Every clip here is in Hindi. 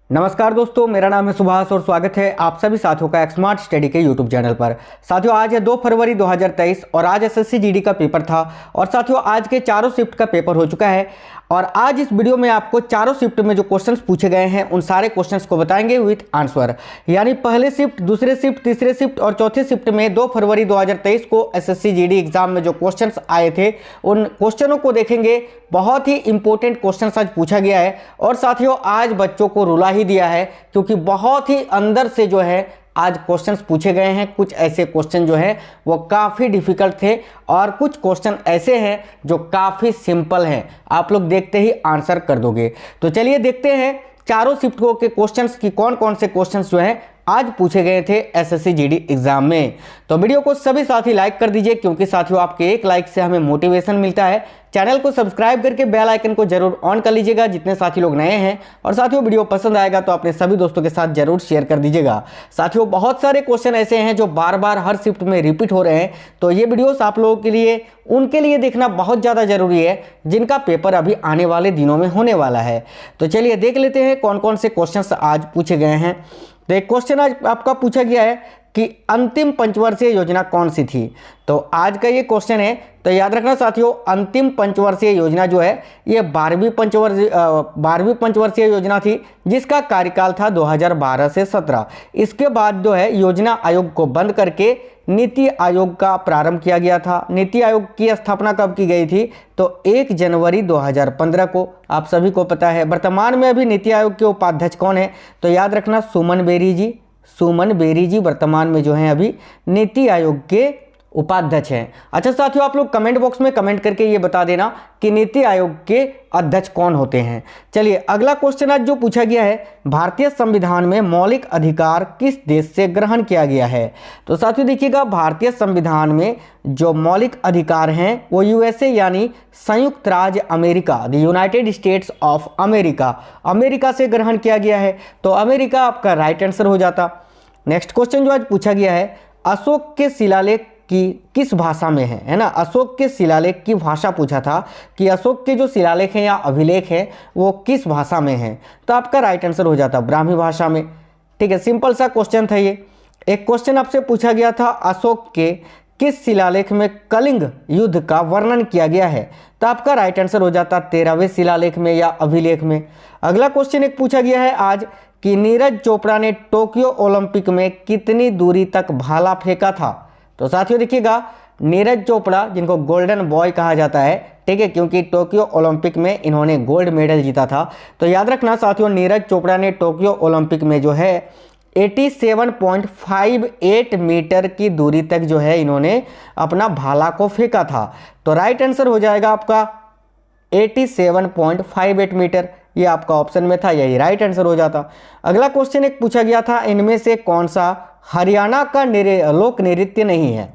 नमस्कार दोस्तों, मेरा नाम है सुभाष और स्वागत है आप सभी साथियों का स्मार्ट स्टडी के यूट्यूब चैनल पर। साथियों, आज है 2 फरवरी 2023 और आज एसएससी जीडी का पेपर था। और साथियों, आज के चारों शिफ्ट का पेपर हो चुका है और आज इस वीडियो में आपको चारों शिफ्ट में जो क्वेश्चंस पूछे गए हैं उन सारे क्वेश्चंस को बताएंगे विथ आंसर। यानी पहले शिफ्ट, दूसरे शिफ्ट, तीसरे शिफ्ट और चौथे शिफ्ट में 2 फरवरी 2023 को एसएससी जीडी एग्जाम में जो क्वेश्चंस आए थे उन क्वेश्चनों को देखेंगे। बहुत ही इंपॉर्टेंट क्वेश्चंस आज पूछा गया है और साथियों आज बच्चों को रुला ही दिया है, क्योंकि बहुत ही अंदर से जो है आज क्वेश्चंस पूछे गए हैं। कुछ ऐसे क्वेश्चन जो हैं वो काफ़ी डिफिकल्ट थे और कुछ क्वेश्चन ऐसे हैं जो काफ़ी सिंपल हैं, आप लोग देखते ही आंसर कर दोगे। तो चलिए देखते हैं चारों शिफ्टों के क्वेश्चंस की कौन कौन से क्वेश्चंस जो हैं आज पूछे गए थे एसएससी जीडी एग्जाम में। तो वीडियो को सभी साथी लाइक कर दीजिए, क्योंकि साथियों आपके एक लाइक से हमें मोटिवेशन मिलता है। चैनल को सब्सक्राइब करके बेल आइकन को जरूर ऑन कर लीजिएगा जितने साथी लोग नए हैं। और साथियों वीडियो पसंद आएगा तो अपने सभी दोस्तों के साथ जरूर शेयर कर दीजिएगा। साथियों बहुत सारे क्वेश्चन ऐसे हैं जो बार बार हर शिफ्ट में रिपीट हो रहे हैं, तो ये वीडियोस आप लोगों के लिए, उनके लिए देखना बहुत ज़्यादा जरूरी है जिनका पेपर अभी आने वाले दिनों में होने वाला है। तो चलिए देख लेते हैं कौन कौन से क्वेश्चन आज पूछे गए हैं। तो एक क्वेश्चन आज आपका पूछा गया है कि अंतिम पंचवर्षीय योजना कौन सी थी। तो आज का ये क्वेश्चन है, तो याद रखना साथियों, अंतिम पंचवर्षीय योजना जो है ये 12वीं पंचवर्षीय योजना थी, जिसका कार्यकाल था 2012 से 17। इसके बाद जो है योजना आयोग को बंद करके नीति आयोग का प्रारंभ किया गया था। नीति आयोग की स्थापना कब की गई थी? तो 1 जनवरी 2015 को। आप सभी को पता है वर्तमान में अभी नीति आयोग के उपाध्यक्ष कौन है? तो याद रखना सुमन बेरी जी वर्तमान में जो हैं अभी नीति आयोग के उपाध्यक्ष हैं। अच्छा साथियों, आप लोग कमेंट बॉक्स में कमेंट करके ये बता देना कि नीति आयोग के अध्यक्ष कौन होते हैं। चलिए अगला क्वेश्चन आज जो पूछा गया है, भारतीय संविधान में मौलिक अधिकार किस देश से ग्रहण किया गया है? तो साथियों देखिएगा, भारतीय संविधान में जो मौलिक अधिकार हैं वो यूएसए यानी संयुक्त राज्य America, the United states of America से ग्रहण किया गया है। तो अमेरिका आपका राइट आंसर हो जाता। नेक्स्ट क्वेश्चन जो आज पूछा गया है, अशोक के शिलालेख की किस भाषा में है ना? अशोक के शिलालेख की भाषा पूछा था कि अशोक के जो शिलालेख हैं या अभिलेख हैं वो किस भाषा में हैं? तो आपका राइट आंसर हो जाता ब्राह्मी भाषा में। ठीक है, सिंपल सा क्वेश्चन था ये। एक क्वेश्चन आपसे पूछा गया था, अशोक के किस शिलालेख में कलिंग युद्ध का वर्णन किया गया है? तो आपका राइट आंसर हो जाता 13वें शिलालेख में या अभिलेख में। अगला क्वेश्चन एक पूछा गया है आज कि नीरज चोपड़ा ने टोक्यो ओलंपिक में कितनी दूरी तक भाला फेंका था? तो साथियों देखिएगा, नीरज चोपड़ा जिनको गोल्डन बॉय कहा जाता है, ठीक है, क्योंकि टोक्यो ओलंपिक में इन्होंने गोल्ड मेडल जीता था। तो याद रखना साथियों, नीरज चोपड़ा ने टोक्यो ओलंपिक में जो है 87.58 मीटर की दूरी तक जो है इन्होंने अपना भाला को फेंका था। तो राइट आंसर हो जाएगा आपका 87.58 मीटर। ये आपका ऑप्शन में था, यही राइट आंसर हो जाता। अगला क्वेश्चन एक पूछा गया था, इनमें से कौन सा हरियाणा का लोक नृत्य नहीं है?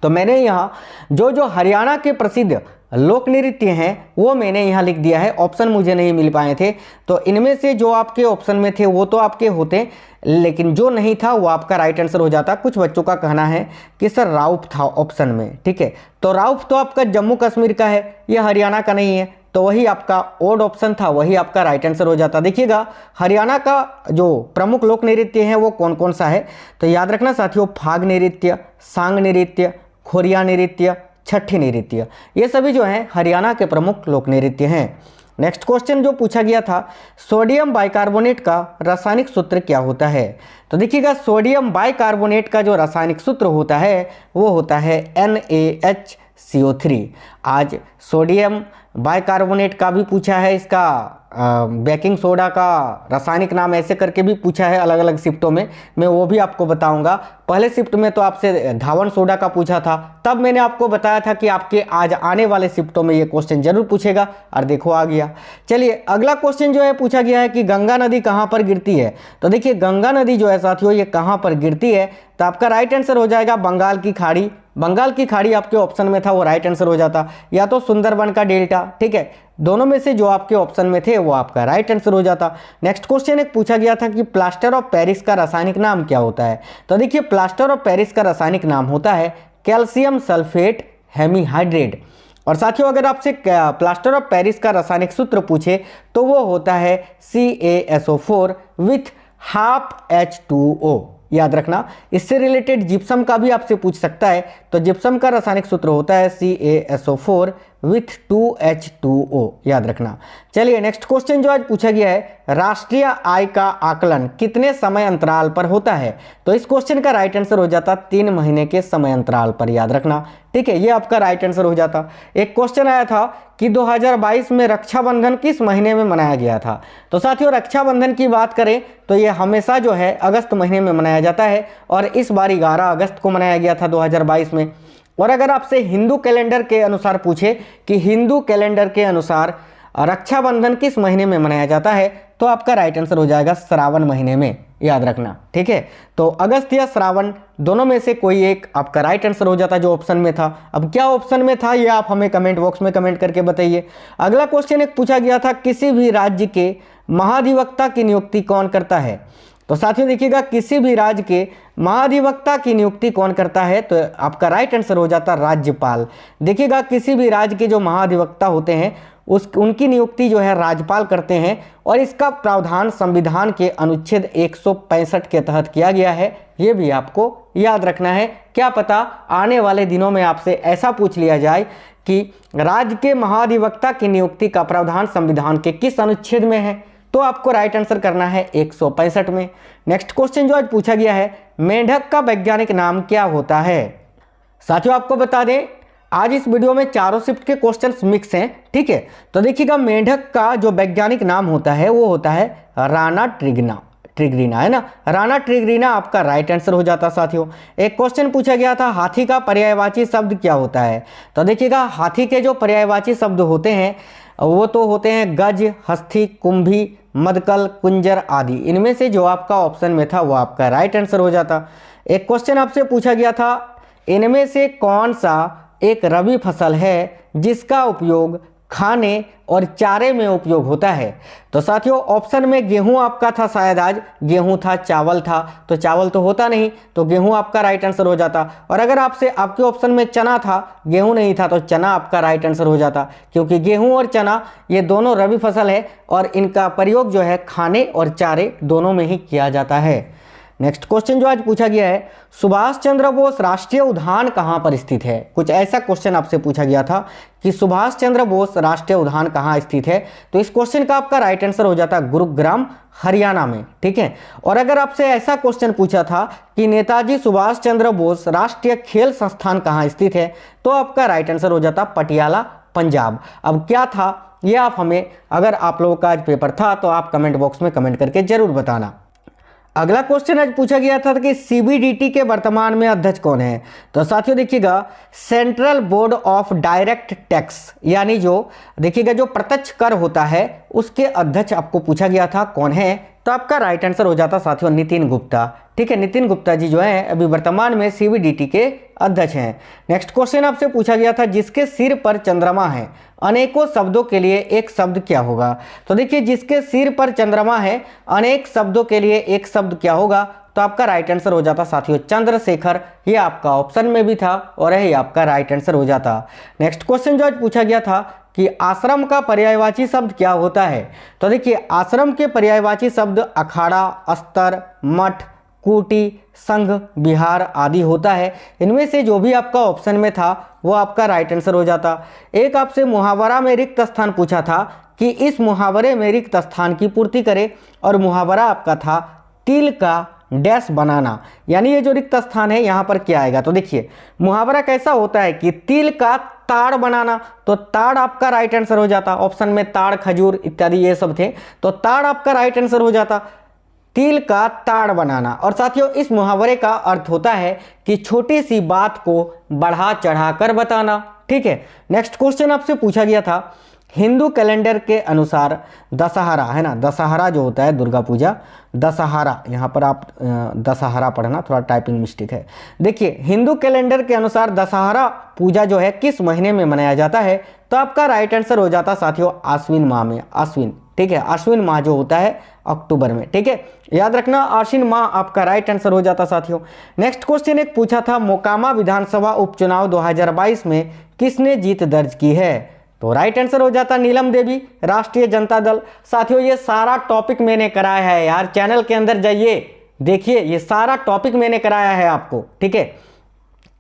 तो मैंने यहाँ जो हरियाणा के प्रसिद्ध लोक नृत्य हैं वो मैंने यहाँ लिख दिया है। ऑप्शन मुझे नहीं मिल पाए थे, तो इनमें से जो आपके ऑप्शन में थे वो तो आपके होते, लेकिन जो नहीं था वो आपका राइट आंसर हो जाता। कुछ बच्चों का कहना है कि सर राउफ था ऑप्शन में, ठीक है, तो राउफ तो आपका जम्मू कश्मीर का है, ये हरियाणा का नहीं है, तो वही आपका ओड ऑप्शन था, वही आपका राइट आंसर हो जाता। देखिएगा हरियाणा का जो प्रमुख लोक नृत्य है वो कौन कौन सा है? तो याद रखना साथियों, फाग नृत्य, सांग नृत्य, खोरिया नृत्य, छठी नृत्य, ये सभी जो हैं हरियाणा के प्रमुख लोक नृत्य हैं। नेक्स्ट क्वेश्चन जो पूछा गया था, सोडियम बाइकार्बोनेट का रासायनिक सूत्र क्या होता है? तो देखिएगा, सोडियम बाइकार्बोनेट का जो रासायनिक सूत्र होता है वो होता है NaHCO3। आज सोडियम बाइकार्बोनेट का भी पूछा है, इसका बेकिंग सोडा का रासायनिक नाम ऐसे करके भी पूछा है अलग अलग शिफ्टों में, मैं वो भी आपको बताऊंगा। पहले शिफ्ट में तो आपसे धावन सोडा का पूछा था, तब मैंने आपको बताया था कि आपके आज आने वाले शिफ्टों में ये क्वेश्चन जरूर पूछेगा, और देखो आ गया। चलिए अगला क्वेश्चन जो है पूछा गया है कि गंगा नदी कहाँ पर गिरती है? तो देखिए गंगा नदी जो है साथियों ये कहाँ पर गिरती है? तो आपका राइट आंसर हो जाएगा बंगाल की खाड़ी। बंगाल की खाड़ी आपके ऑप्शन में था, वो राइट आंसर हो जाता, या तो सुंदरबन का डेल्टा, ठीक है, दोनों में से जो आपके ऑप्शन में थे वो आपका राइट आंसर हो जाता। नेक्स्ट क्वेश्चन एक पूछा गया था कि प्लास्टर ऑफ पेरिस का रासायनिक नाम क्या होता है? तो देखिए प्लास्टर ऑफ पेरिस का रासायनिक नाम होता है कैल्शियम सल्फेट हेमीहाइड्रेट। और साथियों अगर आपसे प्लास्टर ऑफ पेरिस का रासायनिक सूत्र पूछे तो वो होता है CaSO4 विथ हाफ H2O। याद रखना, इससे रिलेटेड जिप्सम का भी आपसे पूछ सकता है। तो जिप्सम का रासायनिक सूत्र होता है CaSO4 विथ 2H2O। याद रखना। चलिए नेक्स्ट क्वेश्चन जो आज पूछा गया है, राष्ट्रीय आय का आकलन कितने समय अंतराल पर होता है? तो इस क्वेश्चन का राइट आंसर हो जाता 3 महीने के समय अंतराल पर। याद रखना, ठीक है, ये आपका राइट आंसर हो जाता। एक क्वेश्चन आया था कि 2022 में रक्षाबंधन किस महीने में मनाया गया था? तो साथियों रक्षाबंधन की बात करें तो ये हमेशा जो है अगस्त महीने में मनाया जाता है और इस बार 11 अगस्त को मनाया गया था 2022 में। और अगर आपसे हिंदू कैलेंडर के अनुसार पूछे कि हिंदू कैलेंडर के अनुसार रक्षाबंधन किस महीने में मनाया जाता है, तो आपका राइट आंसर हो जाएगा श्रावण महीने में। याद रखना, ठीक है। तो अगस्त या श्रावण दोनों में से कोई एक आपका राइट आंसर हो जाता जो ऑप्शन में था। अब क्या ऑप्शन में था ये आप हमें कमेंट बॉक्स में कमेंट करके बताइए। अगला क्वेश्चन एक पूछा गया था, किसी भी राज्य के महाधिवक्ता की नियुक्ति कौन करता है? तो साथियों देखिएगा, किसी भी राज्य के महाधिवक्ता की नियुक्ति कौन करता है? तो आपका राइट आंसर हो जाता राज्यपाल। देखिएगा, किसी भी राज्य के जो महाधिवक्ता होते हैं उनकी नियुक्ति जो है राज्यपाल करते हैं और इसका प्रावधान संविधान के अनुच्छेद 165 के तहत किया गया है। ये भी आपको याद रखना है। क्या पता आने वाले दिनों में आपसे ऐसा पूछ लिया जाए कि राज्य के महाधिवक्ता की नियुक्ति का प्रावधान संविधान के किस अनुच्छेद में है, तो आपको राइट आंसर करना है 165 में। नेक्स्ट क्वेश्चन जो आज पूछा गया है, मेंढक का वैज्ञानिक नाम क्या होता है? साथियों आपको बता दें, आज इस वीडियो में चारों शिफ्ट के क्वेश्चंस मिक्स हैं, ठीक है। तो देखिएगा, मेंढक का जो वैज्ञानिक नाम होता है वो होता है राना ट्रिग्रिना, है ना। राना ट्रिग्रिना आपका राइट आंसर हो जाता। साथियों एक क्वेश्चन पूछा गया था, हाथी का पर्यायवाची शब्द क्या होता है? तो देखिएगा, हाथी के जो पर्यायवाची शब्द होते हैं वो तो होते हैं गज, हस्ती, कुंभी, मदकल, कुंजर आदि। इनमें से जो आपका ऑप्शन में था वो आपका राइट आंसर हो जाता। एक क्वेश्चन आपसे पूछा गया था, इनमें से कौन सा एक रबी फसल है जिसका उपयोग खाने और चारे में उपयोग होता है? तो साथियों ऑप्शन में गेहूं आपका था, शायद आज गेहूं था, चावल था, तो चावल तो होता नहीं, तो गेहूं आपका राइट आंसर हो जाता। और अगर आपके ऑप्शन में चना था, गेहूं नहीं था, तो चना आपका राइट आंसर हो जाता, क्योंकि गेहूं और चना ये दोनों रबी फसल है और इनका प्रयोग जो है खाने और चारे दोनों में ही किया जाता है। नेक्स्ट क्वेश्चन जो आज पूछा गया है, सुभाष चंद्र बोस राष्ट्रीय उद्यान कहाँ पर स्थित है? कुछ ऐसा क्वेश्चन आपसे पूछा गया था कि सुभाष चंद्र बोस राष्ट्रीय उद्यान कहाँ स्थित है। तो इस क्वेश्चन का आपका राइट आंसर हो जाता गुरुग्राम हरियाणा में, ठीक है। और अगर आपसे ऐसा क्वेश्चन पूछा था कि नेताजी सुभाष चंद्र बोस राष्ट्रीय खेल संस्थान कहाँ स्थित है, तो आपका राइट आंसर हो जाता पटियाला पंजाब। अब क्या था ये आप हमें, अगर आप लोगों का आज पेपर था तो आप कमेंट बॉक्स में कमेंट करके जरूर बताना। अगला क्वेश्चन आज पूछा गया था कि CBDT के वर्तमान में अध्यक्ष कौन है? तो साथियों देखिएगा, central board of direct tax, यानी जो देखिएगा जो प्रत्यक्ष कर होता है उसके अध्यक्ष आपको पूछा गया था कौन है? तो आपका राइट आंसर हो जाता साथियों नितिन गुप्ता, ठीक है। नितिन गुप्ता जी जो हैं अभी वर्तमान में CBDT के अध्यक्ष हैं। नेक्स्ट क्वेश्चन आपसे पूछा गया था, जिसके सिर पर चंद्रमा है अनेकों शब्दों के लिए एक शब्द क्या होगा? तो देखिए, जिसके सिर पर चंद्रमा है अनेक शब्दों के लिए एक शब्द क्या होगा? तो आपका राइट आंसर हो जाता साथियों चंद्रशेखर। ये आपका ऑप्शन में भी था और यही आपका राइट आंसर हो जाता। नेक्स्ट क्वेश्चन जो आज पूछा गया था कि आश्रम का पर्यायवाची शब्द क्या होता है? तो देखिए, आश्रम के पर्यायवाची शब्द अखाड़ा, अस्तर, मठ, कूटी, संघ, विहार आदि होता है। इनमें से जो भी आपका ऑप्शन में था वो आपका राइट आंसर हो जाता। एक आपसे मुहावरा में रिक्त स्थान पूछा था कि इस मुहावरे में रिक्त स्थान की पूर्ति करे, और मुहावरा आपका था तिल का डैश बनाना, यानी ये जो रिक्त स्थान है यहाँ पर क्या आएगा? तो देखिए, मुहावरा कैसा होता है कि तिल का ताड़ बनाना, तो ताड़ आपका राइट आंसर हो जाता। ऑप्शन में ताड़, खजूर इत्यादि ये सब थे, तो ताड़ आपका राइट आंसर हो जाता, तिल का ताड़ बनाना। और साथियों इस मुहावरे का अर्थ होता है कि छोटी सी बात को बढ़ा चढ़ा कर बताना, ठीक है। नेक्स्ट क्वेश्चन आपसे पूछा गया था हिंदू कैलेंडर के अनुसार दशहरा है ना, दशहरा जो होता है दुर्गा पूजा, दशहरा, यहाँ पर आप दशहरा पढ़ना, थोड़ा टाइपिंग मिस्टेक है। देखिए हिंदू कैलेंडर के अनुसार दशहरा पूजा जो है किस महीने में मनाया जाता है, तो आपका राइट आंसर हो जाता साथियों आश्विन माह में, आश्विन, ठीक है, आश्विन माह जो होता है अक्टूबर में, ठीक है, याद रखना आश्विन माह आपका राइट आंसर हो जाता साथियों। नेक्स्ट क्वेश्चन एक पूछा था, मोकामा विधानसभा उपचुनाव 2022 में किसने जीत दर्ज की है, तो राइट आंसर हो जाता नीलम देवी, राष्ट्रीय जनता दल। साथियों ये सारा टॉपिक मैंने कराया है यार, चैनल के अंदर जाइए देखिए, ये सारा टॉपिक मैंने कराया है आपको, ठीक है,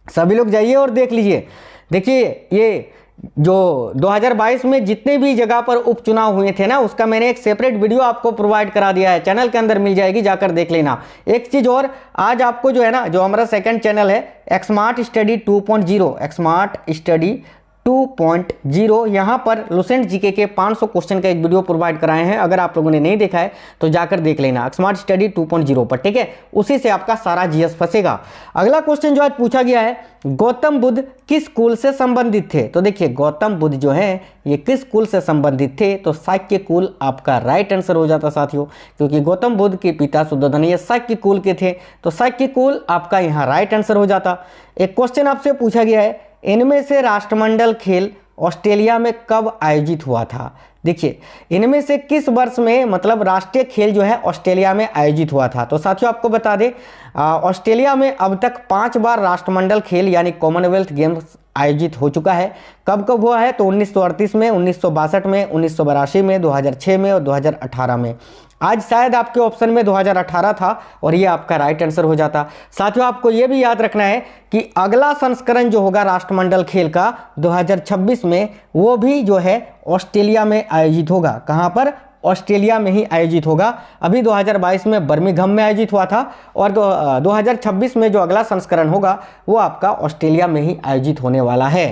सभी लोग जाइए और देख लीजिए। देखिए ये जो 2022 में जितने भी जगह पर उपचुनाव हुए थे ना, उसका मैंने एक सेपरेट वीडियो आपको प्रोवाइड करा दिया है, चैनल के अंदर मिल जाएगी, जाकर देख लेना। एक चीज़ और, आज आपको जो है ना, जो हमारा सेकंड चैनल है एक्समार्ट स्टडी 2.0, एक्समार्ट स्टडी 2.0, यहाँ पर लुसेंट जीके के 500 क्वेश्चन का एक वीडियो प्रोवाइड कराए हैं, अगर आप लोगों ने नहीं देखा है तो जाकर देख लेना स्मार्ट स्टडी 2.0 पर, ठीक है, उसी से आपका सारा जीएस फंसेगा। अगला क्वेश्चन जो आज पूछा गया है, गौतम बुद्ध किस कुल से संबंधित थे, तो देखिए गौतम बुद्ध जो है ये किस कुल से संबंधित थे, तो शाक्य कुल आपका राइट आंसर हो जाता साथियों, क्योंकि गौतम बुद्ध के पिता शुद्धोधन ये शाक्य कुल के थे, तो शाक्य कुल आपका यहाँ राइट आंसर हो जाता। एक क्वेश्चन आपसे पूछा गया है, इनमें से राष्ट्रमंडल खेल ऑस्ट्रेलिया में कब आयोजित हुआ था, देखिए इनमें से किस वर्ष में मतलब राष्ट्रीय खेल जो है ऑस्ट्रेलिया में आयोजित हुआ था, तो साथियों आपको बता दें ऑस्ट्रेलिया में अब तक 5 बार राष्ट्रमंडल खेल यानी कॉमनवेल्थ गेम्स आयोजित हो चुका है। कब कब हुआ है, तो 1938 में, 1962 में, 1982 में, 2006 में और 2018 में। आज शायद आपके ऑप्शन में 2018 था और ये आपका राइट आंसर हो जाता। साथियों आपको ये भी याद रखना है कि अगला संस्करण जो होगा राष्ट्रमंडल खेल का 2026 में, वो भी जो है ऑस्ट्रेलिया में आयोजित होगा। कहाँ पर, ऑस्ट्रेलिया में ही आयोजित होगा। अभी 2022 में बर्मिंघम में आयोजित हुआ था और 2026 में जो अगला संस्करण होगा वो आपका ऑस्ट्रेलिया में ही आयोजित होने वाला है।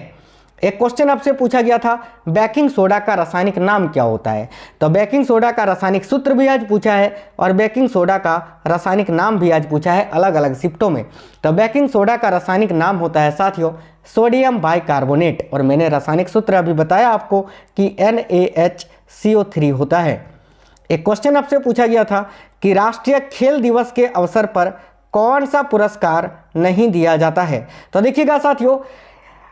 एक क्वेश्चन आपसे पूछा गया था, बेकिंग सोडा का रासायनिक नाम क्या होता है, तो बेकिंग सोडा का रासायनिक सूत्र भी आज पूछा है और बेकिंग सोडा का रासायनिक नाम भी आज पूछा है अलग अलग शिफ्टों में। तो बेकिंग सोडा का रासायनिक नाम होता है साथियों सोडियम बाइकार्बोनेट, और मैंने रासायनिक सूत्र अभी बताया आपको कि NaHCO3 होता है। एक क्वेश्चन आपसे पूछा गया था कि राष्ट्रीय खेल दिवस के अवसर पर कौन सा पुरस्कार नहीं दिया जाता है, तो देखिएगा साथियों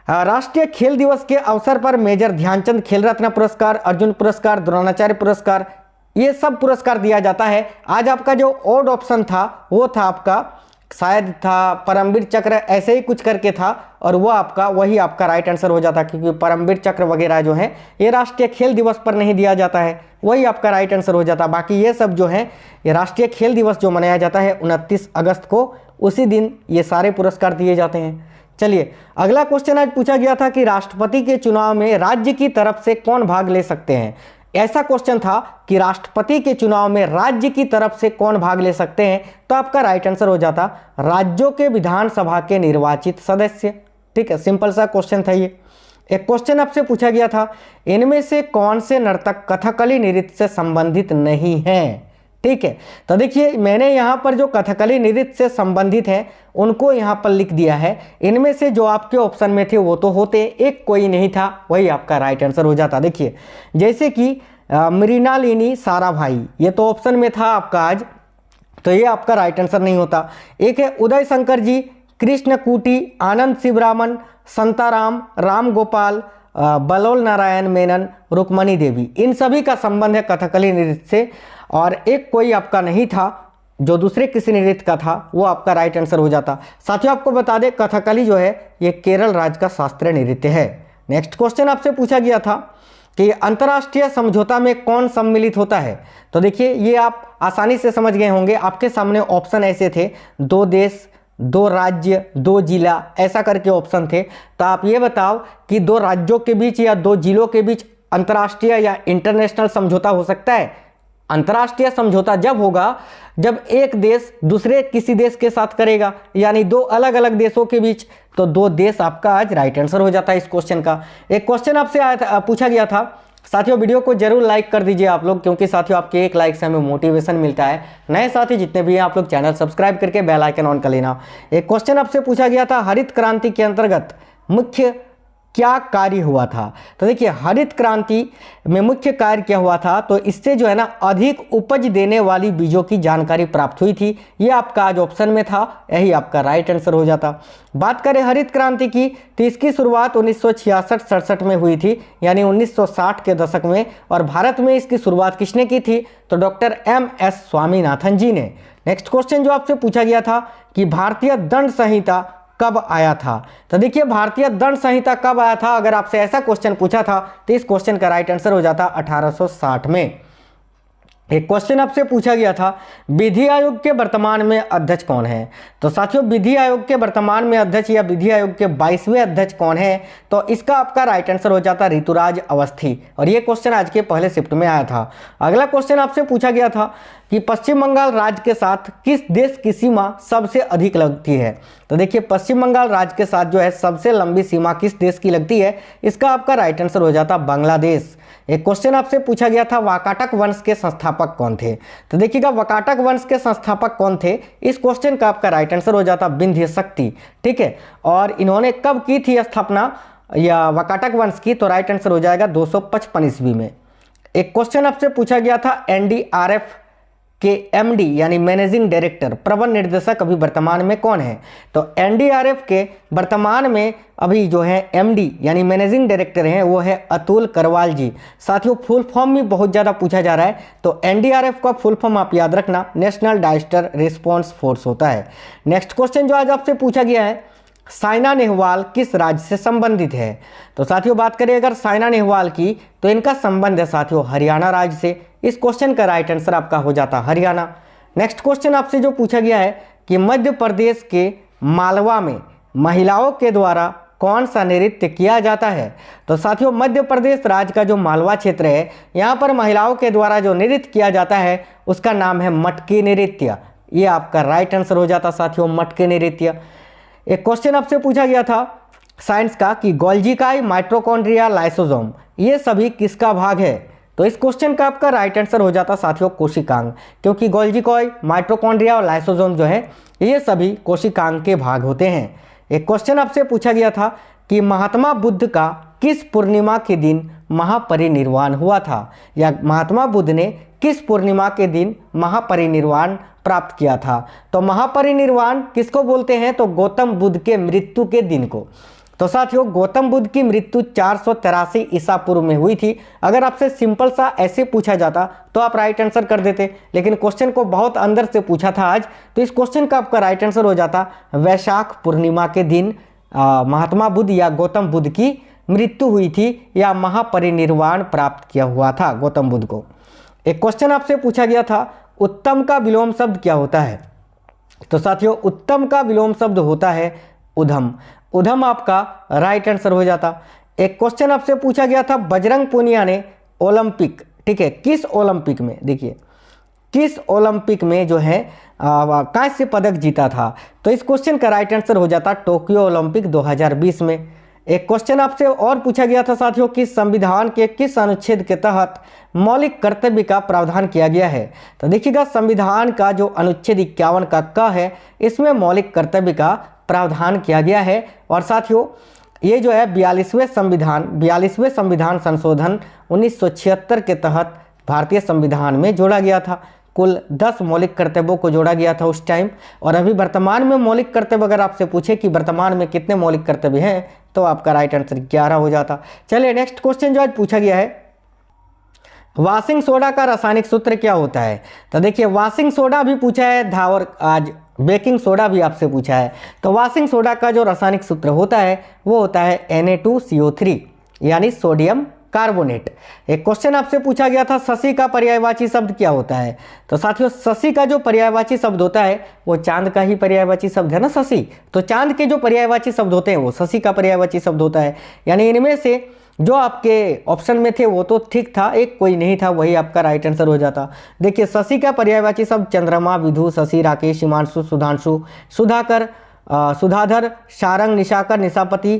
राष्ट्रीय खेल दिवस के अवसर पर मेजर ध्यानचंद खेल रत्न पुरस्कार, अर्जुन पुरस्कार, द्रोणाचार्य पुरस्कार, ये सब पुरस्कार दिया जाता है। आज आपका जो ऑड ऑप्शन था वो था आपका शायद था परमवीर चक्र, ऐसे ही कुछ करके था, और वो आपका वही आपका राइट आंसर हो जाता, क्योंकि परमवीर चक्र वगैरह जो है ये राष्ट्रीय खेल दिवस पर नहीं दिया जाता है, वही आपका राइट आंसर हो जाता। बाकी ये सब जो है ये राष्ट्रीय खेल दिवस जो मनाया जाता है 29 अगस्त को, उसी दिन ये सारे पुरस्कार दिए जाते हैं। चलिए अगला क्वेश्चन आज पूछा गया था कि राष्ट्रपति के चुनाव में राज्य की तरफ से कौन भाग ले सकते हैं। ऐसा क्वेश्चन था कि राष्ट्रपति के चुनाव में राज्य की तरफ से कौन भाग ले सकते हैं, तो आपका राइट आंसर हो जाता राज्यों के विधानसभा के निर्वाचित सदस्य। ठीक है, सिंपल सा क्वेश्चन था ये। एक क्वेश्चन आपसे पूछा गया था, इनमें से कौन से नर्तक कथकली नृत्य से संबंधित नहीं हैं। ठीक है, तो देखिए मैंने यहाँ पर जो कथकली नृत्य से संबंधित हैं उनको यहाँ पर लिख दिया है। इनमें से जो आपके ऑप्शन में थे वो तो होते, एक कोई नहीं था, वही आपका राइट आंसर हो जाता। देखिए जैसे कि मृणालिनी साराभाई, ये तो ऑप्शन में था आपका आज, तो ये आपका राइट आंसर नहीं होता। एक है उदय शंकर जी, कृष्ण कूटी, आनंद शिवरामन, संताराम, राम गोपाल, बलोल नारायण मेनन, रुक्मणी देवी, इन सभी का संबंध है कथकली नृत्य से। और एक कोई आपका नहीं था जो दूसरे किसी नृत्य का था, वो आपका राइट आंसर हो जाता। साथियों आपको बता दें कथकली जो है ये केरल राज्य का शास्त्रीय नृत्य है। नेक्स्ट क्वेश्चन आपसे पूछा गया था कि अंतर्राष्ट्रीय समझौता में कौन सम्मिलित होता है, तो देखिए ये आप आसानी से समझ गए होंगे। आपके सामने ऑप्शन ऐसे थे, 2 देश, 2 राज्य, 2 जिला, ऐसा करके ऑप्शन थे। तो आप ये बताओ कि 2 राज्यों के बीच या 2 जिलों के बीच अंतर्राष्ट्रीय या इंटरनेशनल समझौता हो सकता है। अंतर्राष्ट्रीय समझौता जब होगा जब एक देश दूसरे किसी देश के साथ करेगा, यानी 2 अलग अलग देशों के बीच, तो 2 देश आपका आज राइट आंसर हो जाता है इस क्वेश्चन का। एक क्वेश्चन आपसे पूछा गया था, साथियों वीडियो को जरूर लाइक कर दीजिए आप लोग, क्योंकि साथियों आपके एक लाइक से हमें मोटिवेशन मिलता है। नए साथी जितने भी हैं आप लोग चैनल सब्सक्राइब करके बेल आइकन ऑन कर लेना। एक क्वेश्चन आपसे पूछा गया था, हरित क्रांति के अंतर्गत मुख्य क्या कार्य हुआ था? तो देखिए हरित क्रांति में मुख्य कार्य क्या हुआ था, तो इससे जो है ना अधिक उपज देने वाली बीजों की जानकारी प्राप्त हुई थी। ये आपका आज ऑप्शन में था, यही आपका राइट आंसर हो जाता। बात करें हरित क्रांति की, तो इसकी शुरुआत 1966-67 में हुई थी, यानी 1960 के दशक में। और भारत में इसकी शुरुआत किसने की थी? तो डॉक्टर एम.एस. स्वामीनाथन जी ने। नेक्स्ट क्वेश्चन जो आपसे पूछा गया था कि भारतीय दंड संहिता कब आया था? तो देखिए भारतीय दंड संहिता कब आया था, अगर आपसे ऐसा क्वेश्चन पूछा था तो इस क्वेश्चन का राइट आंसर हो जाता 1860 में। एक क्वेश्चन आपसे पूछा गया था विधि आयोग के वर्तमान में अध्यक्ष कौन है? तो साथियों विधि आयोग के वर्तमान में अध्यक्ष या विधि आयोग के 22वें अध्यक्ष कौन है? तो इसका आपका राइट आंसर हो जाता ऋतुराज अवस्थी। और ये क्वेश्चन आज के पहले शिफ्ट में आया था। अगला क्वेश्चन आपसे पूछा गया था कि पश्चिम बंगाल राज्य के साथ किस देश की सीमा सबसे अधिक लगती है? तो देखिए पश्चिम बंगाल राज्य के साथ जो है सबसे लंबी सीमा किस देश की लगती है? इसका आपका राइट आंसर हो जाता बांग्लादेश। एक क्वेश्चन आपसे पूछा गया था वाकाटक वंश के संस्थापक कौन थे? तो देखिएगा वाकाटक वंश के संस्थापक कौन थे, इस क्वेश्चन का आपका राइट आंसर हो जाता विंध्य शक्ति। ठीक है, और इन्होंने कब की थी स्थापना या वाकाटक वंश की? तो राइट आंसर हो जाएगा 255 ईस्वी में। एक क्वेश्चन आपसे पूछा गया था एनडीआरएफ के एमडी यानी मैनेजिंग डायरेक्टर, प्रबंध निर्देशक अभी वर्तमान में कौन है? तो एनडीआरएफ के वर्तमान में अभी जो है एमडी यानी मैनेजिंग डायरेक्टर हैं वो है अतुल करवाल जी। साथियों फुल फॉर्म भी बहुत ज़्यादा पूछा जा रहा है, तो एनडीआरएफ का फुल फॉर्म आप याद रखना, नेशनल डिजास्टर रिस्पॉन्स फोर्स होता है। नेक्स्ट क्वेश्चन जो आज आपसे पूछा गया है साइना नेहवाल किस राज्य से संबंधित है? तो साथियों बात करें अगर साइना नेहवाल की, तो इनका संबंध है साथियों हरियाणा राज्य से। इस क्वेश्चन का राइट आंसर आपका हो जाता हरियाणा। नेक्स्ट क्वेश्चन आपसे जो पूछा गया है कि मध्य प्रदेश के मालवा में महिलाओं के द्वारा कौन सा नृत्य किया जाता है? तो साथियों मध्य प्रदेश राज्य का जो मालवा क्षेत्र है, यहाँ पर महिलाओं के द्वारा जो नृत्य किया जाता है उसका नाम है मटकी नृत्य। ये आपका राइट आंसर हो जाता साथियों मटकी नृत्य। एक क्वेश्चन आपसे पूछा गया था साइंस का कि गोल्जी काई, माइटोकॉन्ड्रिया, लाइसोसोम ये सभी किसका भाग है? तो इस क्वेश्चन का आपका राइट आंसर हो जाता साथियों कोशिकांग, क्योंकि गोल्जी काई, माइटोकॉन्ड्रिया और लाइसोसोम जो है ये सभी कोशिकांग के भाग होते हैं। एक क्वेश्चन आपसे पूछा गया था कि महात्मा बुद्ध का किस पूर्णिमा के दिन महापरिनिर्वाण हुआ था, या महात्मा बुद्ध ने किस पूर्णिमा के दिन महापरिनिर्वाण प्राप्त किया था? तो महापरिनिर्वाण किसको बोलते हैं? तो गौतम बुद्ध के मृत्यु के दिन को। तो साथियों गौतम बुद्ध की मृत्यु 483 ईसा पूर्व में हुई थी। अगर आपसे सिंपल सा ऐसे पूछा जाता तो आप राइट आंसर कर देते, लेकिन क्वेश्चन को बहुत अंदर से पूछा था आज, तो इस क्वेश्चन का आपका राइट आंसर हो जाता वैशाख पूर्णिमा के दिन महात्मा बुद्ध या गौतम बुद्ध की मृत्यु हुई थी या महापरिनिर्वाण प्राप्त किया हुआ था गौतम बुद्ध को। एक क्वेश्चन आपसे पूछा गया था उत्तम का विलोम शब्द क्या होता है? तो साथियों उत्तम का विलोम शब्द होता है उधम। उधम आपका राइट आंसर हो जाता। एक क्वेश्चन आपसे पूछा गया था बजरंग पूनिया ने ओलंपिक, ठीक है, किस ओलंपिक में, देखिए किस ओलंपिक में जो है कांस्य पदक जीता था? तो इस क्वेश्चन का राइट आंसर हो जाता टोक्यो ओलंपिक 2020 में। एक क्वेश्चन आपसे और पूछा गया था साथियों कि संविधान के किस अनुच्छेद के तहत मौलिक कर्तव्य का प्रावधान किया गया है? तो देखिएगा संविधान का जो अनुच्छेद 51 का क है, इसमें मौलिक कर्तव्य का प्रावधान किया गया है। और साथियों ये जो है 42वें संविधान संशोधन 1976 के तहत भारतीय संविधान में जोड़ा गया था। कुल 10 मौलिक कर्तव्यों को जोड़ा गया था उस टाइम। और अभी वर्तमान में मौलिक कर्तव्य अगर आपसे पूछे कि वर्तमान में कितने मौलिक कर्तव्य हैं, तो आपका राइट आंसर 11 हो जाता। चलिए नेक्स्ट क्वेश्चन जो आज पूछा गया है वाशिंग सोडा का रासायनिक सूत्र क्या होता है? तो देखिए वाशिंग सोडा भी पूछा है था और आज बेकिंग सोडा भी आपसे पूछा है। तो वाशिंग सोडा का जो रासायनिक सूत्र होता है वो होता है Na2CO3 यानी सोडियम कार्बोनेट। एक क्वेश्चन आपसे पूछा गया था शशि का पर्यायवाची शब्द क्या होता है? तो साथियों शशि का जो पर्यायवाची शब्द होता है वो चांद का ही पर्यायवाची शब्द है ना शशि, तो चांद के जो पर्यायवाची शब्द होते हैं वो शशि का पर्यायवाची शब्द होता है। यानी इनमें से जो आपके ऑप्शन में थे वो तो ठीक था, एक कोई नहीं था, वही आपका राइट आंसर हो जाता। देखिए शशि का पर्यायवाची शब्द चंद्रमा, विधु, शशि, राकेश, हिमांशु, सुधांशु, सुधाकर, सुधाधर, सारंग, निशाकर, निशापति,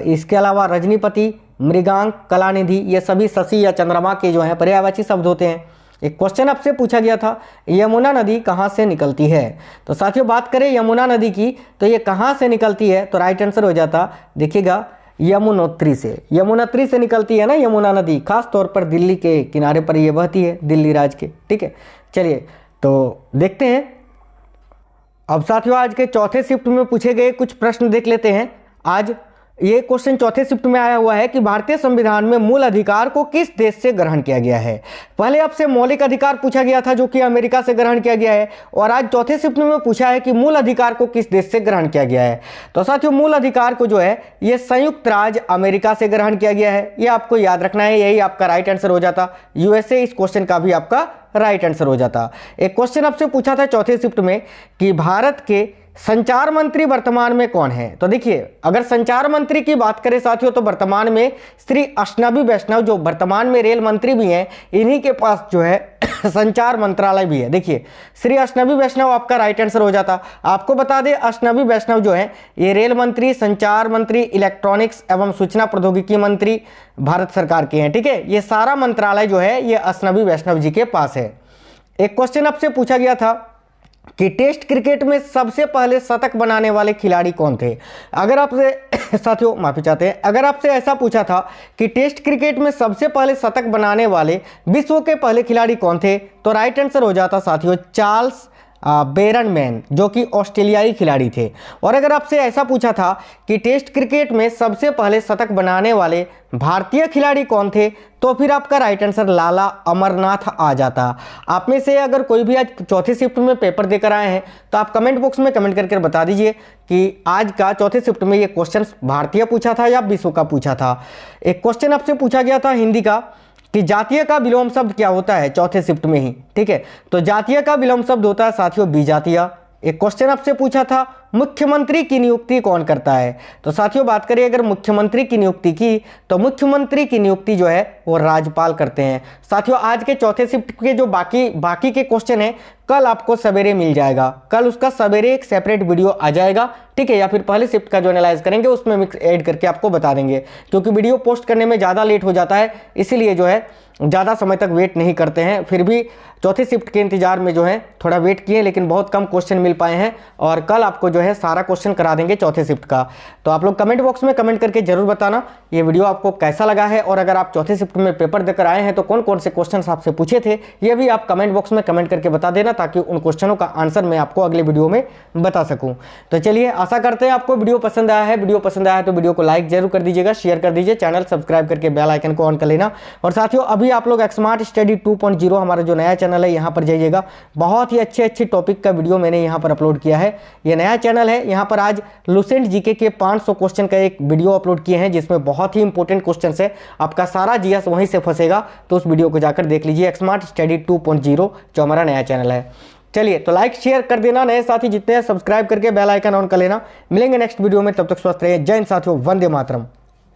इसके अलावा रजनीपति, मृगांक, कलानिधि, ये सभी शशि या चंद्रमा के जो है पर्यायवाची शब्द होते हैं। एक क्वेश्चन आपसे पूछा गया था यमुना नदी कहाँ से निकलती है? तो साथियों बात करें यमुना नदी की, तो ये कहाँ से निकलती है? तो राइट आंसर हो जाता देखिएगा यमुनोत्री से, यमुनोत्री से निकलती है ना यमुना नदी, खास तौर पर दिल्ली के किनारे पर ये बहती है, दिल्ली राज्य के। ठीक है, चलिए तो देखते हैं। अब साथियों आज के चौथे शिफ्ट में पूछे गए कुछ प्रश्न देख लेते हैं। आज ये क्वेश्चन चौथे शिफ्ट में आया हुआ है कि भारतीय संविधान में मूल अधिकार को किस देश से ग्रहण किया गया है। पहले आपसे मौलिक अधिकार पूछा गया था जो कि अमेरिका से ग्रहण किया गया है, और आज चौथे शिफ्ट में पूछा है कि मूल अधिकार को किस देश से ग्रहण किया गया है। तो साथियों मूल अधिकार को जो है ये संयुक्त राज्य अमेरिका से ग्रहण किया गया है, ये आपको याद रखना है, यही आपका राइट आंसर हो जाता। यूएसए इस क्वेश्चन का भी आपका राइट आंसर हो जाता। एक क्वेश्चन आपसे पूछा था चौथे शिफ्ट में कि भारत के संचार मंत्री वर्तमान में कौन है। तो देखिए अगर संचार मंत्री की बात करें साथियों तो वर्तमान में श्री अश्विनी वैष्णव जो वर्तमान में रेल मंत्री भी हैं, इन्हीं के पास जो है संचार मंत्रालय भी है। देखिए श्री अश्विनी वैष्णव आपका राइट आंसर हो जाता। आपको बता दें अश्विनी वैष्णव जो है ये रेल मंत्री, संचार मंत्री, इलेक्ट्रॉनिक्स एवं सूचना प्रौद्योगिकी मंत्री भारत सरकार के हैं। ठीक है, ये सारा मंत्रालय जो है ये अश्विनी वैष्णव जी के पास है। एक क्वेश्चन आपसे पूछा गया था कि टेस्ट क्रिकेट में सबसे पहले शतक बनाने वाले खिलाड़ी कौन थे। अगर आपसे साथियों माफी चाहते हैं, अगर आपसे ऐसा पूछा था कि टेस्ट क्रिकेट में सबसे पहले शतक बनाने वाले विश्व के पहले खिलाड़ी कौन थे, तो राइट आंसर हो जाता साथियों चार्ल्स बेरनमैन जो कि ऑस्ट्रेलियाई खिलाड़ी थे। और अगर आपसे ऐसा पूछा था कि टेस्ट क्रिकेट में सबसे पहले शतक बनाने वाले भारतीय खिलाड़ी कौन थे, तो फिर आपका राइट आंसर लाला अमरनाथ आ जाता। आप में से अगर कोई भी आज चौथे शिफ्ट में पेपर देकर आए हैं तो आप कमेंट बॉक्स में कमेंट करके बता दीजिए कि आज का चौथे शिफ्ट में ये क्वेश्चन भारतीय पूछा था या विश्व का पूछा था। एक क्वेश्चन आपसे पूछा गया था हिंदी का कि जातीय का विलोम शब्द क्या होता है, चौथे शिफ्ट में ही। ठीक है, तो जातीय का विलोम शब्द होता है साथियों विजातीय। एक क्वेश्चन आपसे पूछा था मुख्यमंत्री की नियुक्ति कौन करता है। तो साथियों बात करें अगर मुख्यमंत्री की नियुक्ति की तो मुख्यमंत्री की नियुक्ति जो है वो राज्यपाल करते हैं। साथियों आज के चौथे शिफ्ट के जो बाकी के क्वेश्चन हैं कल आपको सवेरे मिल जाएगा, कल उसका सवेरे एक सेपरेट वीडियो आ जाएगा। ठीक है, या फिर पहले शिफ्ट का जो एनालाइज करेंगे उसमें मिक्स ऐड करके आपको बता देंगे, क्योंकि वीडियो पोस्ट करने में ज़्यादा लेट हो जाता है, इसीलिए जो है ज़्यादा समय तक वेट नहीं करते हैं। फिर भी चौथे शिफ्ट के इंतजार में जो है थोड़ा वेट किए, लेकिन बहुत कम क्वेश्चन मिल पाए हैं, और कल आपको जो है सारा क्वेश्चन करा देंगे चौथे शिफ्ट का। तो आप लोग कमेंट बॉक्स में कमेंट करके जरूर बताना ये वीडियो आपको कैसा लगा है, और अगर आप चौथे शिफ्ट में पेपर देकर आए हैं तो कौन कौन से क्वेश्चन आपसे पूछे थे ये भी आप कमेंट बॉक्स में कमेंट करके बता देना, ताकि उन क्वेश्चनों का आंसर मैं आपको अगले वीडियो में बता सकूँ। तो चलिए आशा करते हैं आपको वीडियो पसंद आया है। वीडियो पसंद आया है तो वीडियो को लाइक जरूर कर दीजिएगा, शेयर कर दीजिए, चैनल सब्सक्राइब करके बेल आइकन को ऑन कर लेना। और साथियों अभी आप लोग स्मार्ट स्टडी 2.0 हमारा जो नया चैनल है यहाँ पर जाइएगा, बहुत ही अच्छे टॉपिक का वीडियो मैंने यहाँ पर अपलोड किया है। ये नया चैनल है, यहाँ पर आज लुसेंट जीके के 500 क्वेश्चन का एक वीडियो अपलोड किए हैं, जिसमें बहुत ही इंपॉर्टेंट क्वेश्चन है, आपका सारा जीएस वहीं से फंसेगा। तो उस वीडियो को जाकर देख लीजिए, स्मार्ट स्टडी 2.0 जो हमारा नया चैनल है। चलिए तो लाइक शेयर कर देना, नए साथी जितने हैं सब्सक्राइब करके बेल आइकन ऑन कर लेना। मिलेंगे नेक्स्ट वीडियो में, तब तक स्वस्थ रहिए। जय हिंद साथियों, वंदे मातरम।